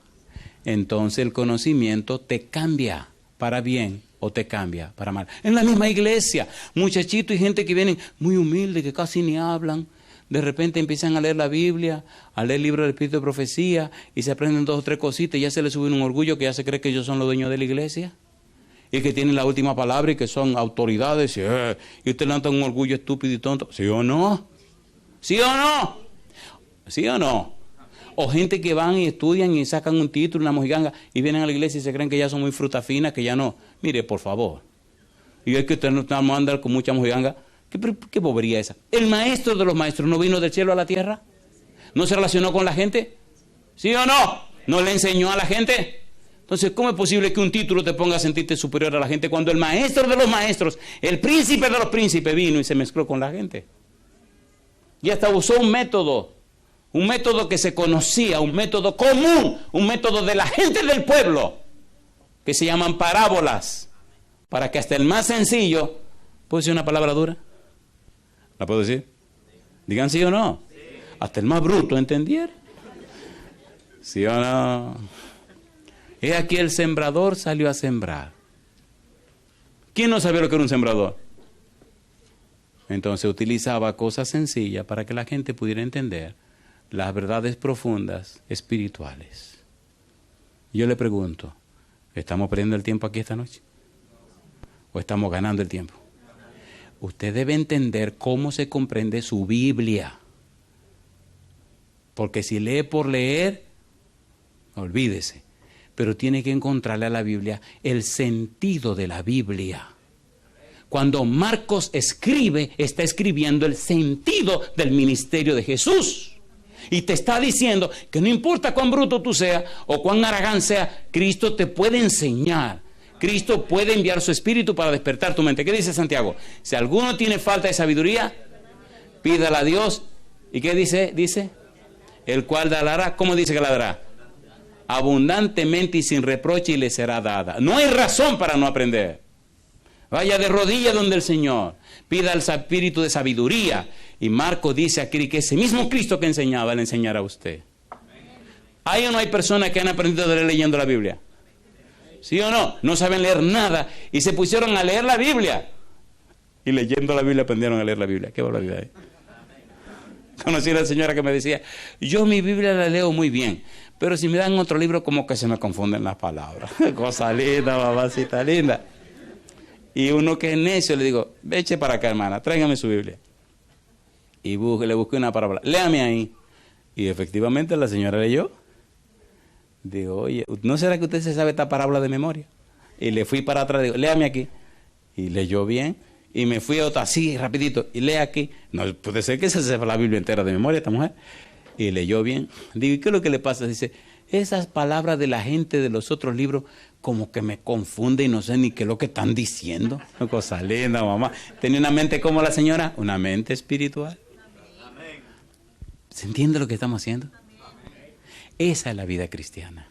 Entonces el conocimiento te cambia para bien o te cambia para mal. En la misma iglesia, muchachitos y gente que vienen muy humildes, que casi ni hablan, de repente empiezan a leer la Biblia, a leer el libro del Espíritu de Profecía, y se aprenden 2 o 3 cositas, y ya se les sube un orgullo que ya se cree que ellos son los dueños de la iglesia, y que tienen la última palabra y que son autoridades, y usted levanta un orgullo estúpido y tonto. ¿Sí o no? ¿Sí o no? ¿Sí o no? O gente que van y estudian y sacan un título, una mojiganga, y vienen a la iglesia y se creen que ya son muy fruta fina, que ya no. Mire, por favor. Y es que usted no va a andar con mucha mojiganga. ¿Qué bobería esa? ¿El maestro de los maestros no vino del cielo a la tierra? ¿No se relacionó con la gente? ¿Sí o no? ¿No le enseñó a la gente? Entonces, ¿cómo es posible que un título te ponga a sentirte superior a la gente cuando el maestro de los maestros, el príncipe de los príncipes, vino y se mezcló con la gente? Y hasta usó un método que se conocía, un método común, un método de la gente del pueblo, que se llaman parábolas, para que hasta el más sencillo, ¿puedo decir una palabra dura? ¿La puedo decir? Digan sí o no. Sí. Hasta el más bruto entendiera. ¿Sí o no? He aquí el sembrador salió a sembrar. ¿Quién no sabía lo que era un sembrador? Entonces utilizaba cosas sencillas para que la gente pudiera entender las verdades profundas espirituales. Yo le pregunto, ¿estamos perdiendo el tiempo aquí esta noche? ¿O estamos ganando el tiempo? Usted debe entender cómo se comprende su Biblia. Porque si lee por leer, olvídese. Pero tiene que encontrarle a la Biblia el sentido de la Biblia. Cuando Marcos escribe, está escribiendo el sentido del ministerio de Jesús. Y te está diciendo que no importa cuán bruto tú seas o cuán haragán seas, Cristo te puede enseñar. Cristo puede enviar su espíritu para despertar tu mente. ¿Qué dice Santiago? Si alguno tiene falta de sabiduría, pídala a Dios. ¿Y qué dice? Dice, el cual la dará. ¿Cómo dice que la dará? Abundantemente y sin reproche, y le será dada. No hay razón para no aprender. Vaya de rodillas donde el Señor, pida el espíritu de sabiduría. Y Marcos dice aquí que ese mismo Cristo que enseñaba, le enseñará a usted. ¿Hay o no hay personas que han aprendido a leer leyendo la Biblia? ¿Sí o no? No saben leer nada y se pusieron a leer la Biblia. Y leyendo la Biblia aprendieron a leer la Biblia. ¡Qué barbaridad! Conocí a la señora que me decía, yo mi Biblia la leo muy bien, pero si me dan otro libro como que se me confunden las palabras. Cosa linda, mamacita linda. Y uno que es necio le digo, eche para acá, hermana, tráigame su Biblia. Y le busqué una parábola, léame ahí. Y efectivamente la señora leyó. Digo, oye, ¿no será que usted se sabe esta parábola de memoria? Y le fui para atrás, digo, léame aquí. Y leyó bien. Y me fui a otra, así, rapidito, y lee aquí. No puede ser que se sepa la Biblia entera de memoria esta mujer. Y leyó bien. Digo, ¿y qué es lo que le pasa? Dice, esas palabras de la gente de los otros libros como que me confunden y no sé ni qué es lo que están diciendo. Una cosa linda, mamá. ¿Tenía una mente como la señora? Una mente espiritual. ¿Se entiende lo que estamos haciendo? Esa es la vida cristiana.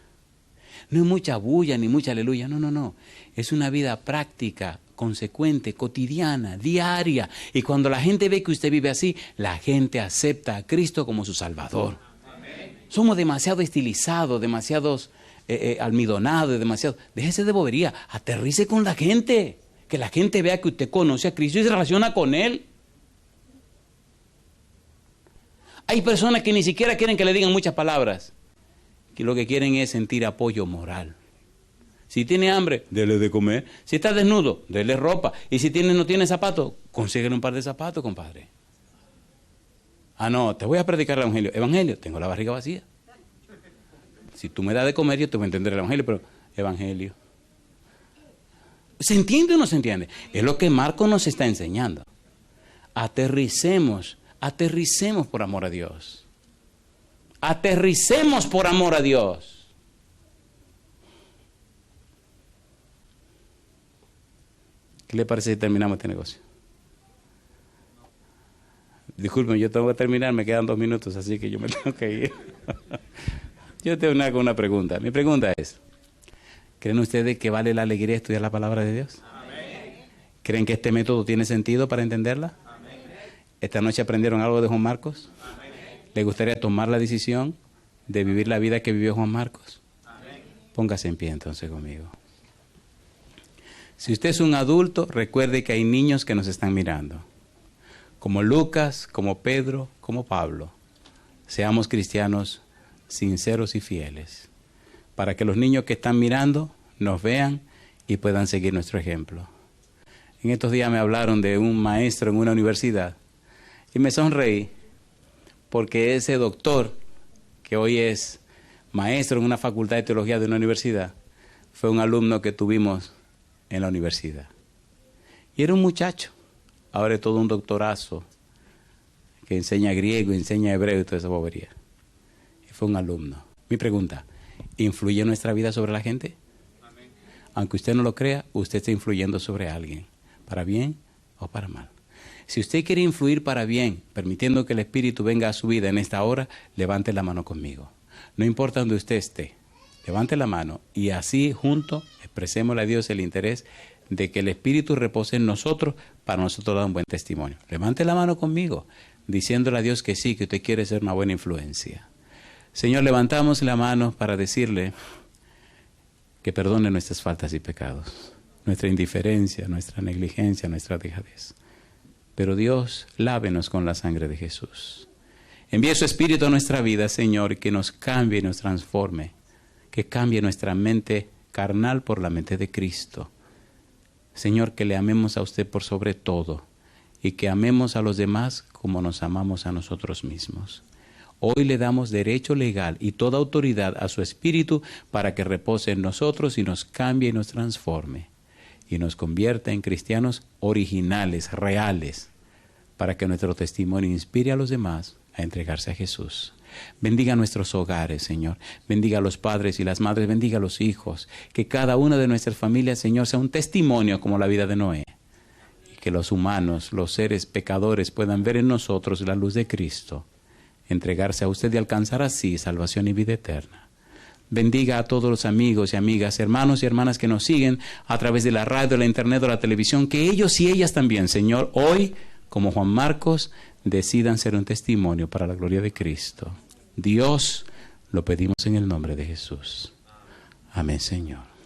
No es mucha bulla ni mucha aleluya. No, no, no. Es una vida práctica, consecuente, cotidiana, diaria. Y cuando la gente ve que usted vive así, la gente acepta a Cristo como su Salvador. Somos demasiado estilizados, demasiados almidonados, demasiado. Déjese de bobería, aterrice con la gente. Que la gente vea que usted conoce a Cristo y se relaciona con Él. Hay personas que ni siquiera quieren que le digan muchas palabras. Que lo que quieren es sentir apoyo moral. Si tiene hambre, dele de comer. Si está desnudo, dele ropa. Y si no tiene zapatos, consíguele un par de zapatos, compadre. Ah, no, te voy a predicar el Evangelio. Evangelio, tengo la barriga vacía. Si tú me das de comer, yo te voy a entender el Evangelio, pero Evangelio. ¿Se entiende o no se entiende? Es lo que Marcos nos está enseñando. Aterricemos por amor a Dios. Aterricemos por amor a Dios. ¿Qué le parece si terminamos este negocio? Disculpen, yo tengo que terminar, me quedan 2 minutos, así que yo me tengo que ir. Yo tengo una pregunta. Mi pregunta es, ¿creen ustedes que vale la alegría estudiar la palabra de Dios? Amén. ¿Creen que este método tiene sentido para entenderla? Amén. ¿Esta noche aprendieron algo de Juan Marcos? Amén. ¿Les gustaría tomar la decisión de vivir la vida que vivió Juan Marcos? Amén. Póngase en pie entonces conmigo. Si usted es un adulto, recuerde que hay niños que nos están mirando. Como Lucas, como Pedro, como Pablo. Seamos cristianos sinceros y fieles, para que los niños que están mirando nos vean y puedan seguir nuestro ejemplo. En estos días me hablaron de un maestro en una universidad y me sonreí porque ese doctor, que hoy es maestro en una facultad de teología de una universidad, fue un alumno que tuvimos en la universidad. Y era un muchacho, ahora es todo un doctorazo, que enseña griego, enseña hebreo y toda esa bobería. Y fue un alumno. Mi pregunta, ¿influye nuestra vida sobre la gente? Amén. Aunque usted no lo crea, usted está influyendo sobre alguien, para bien o para mal. Si usted quiere influir para bien, permitiendo que el Espíritu venga a su vida en esta hora, levante la mano conmigo. No importa donde usted esté, levante la mano y así juntos expresémosle a Dios el interés de que el Espíritu repose en nosotros para nosotros dar un buen testimonio. Levante la mano conmigo. diciéndole a Dios que sí, que usted quiere ser una buena influencia. Señor, levantamos la mano para decirle que perdone nuestras faltas y pecados, nuestra indiferencia, nuestra negligencia, nuestra dejadez. Pero Dios, lávenos con la sangre de Jesús. Envíe su Espíritu a nuestra vida, Señor, que nos cambie y nos transforme, que cambie nuestra mente carnal por la mente de Cristo. Señor, que le amemos a usted por sobre todo y que amemos a los demás como nos amamos a nosotros mismos. Hoy le damos derecho legal y toda autoridad a su Espíritu para que repose en nosotros y nos cambie y nos transforme y nos convierta en cristianos originales, reales, para que nuestro testimonio inspire a los demás a entregarse a Jesús. Bendiga nuestros hogares, Señor. Bendiga a los padres y las madres, bendiga a los hijos. Que cada una de nuestras familias, Señor, sea un testimonio como la vida de Noé. Y que los humanos, los seres pecadores, puedan ver en nosotros la luz de Cristo, entregarse a usted y alcanzar así salvación y vida eterna. Bendiga a todos los amigos y amigas, hermanos y hermanas que nos siguen a través de la radio, la internet o la televisión, que ellos y ellas también, Señor, hoy, como Juan Marcos, decidan ser un testimonio para la gloria de Cristo. Dios, lo pedimos en el nombre de Jesús. Amén, Señor.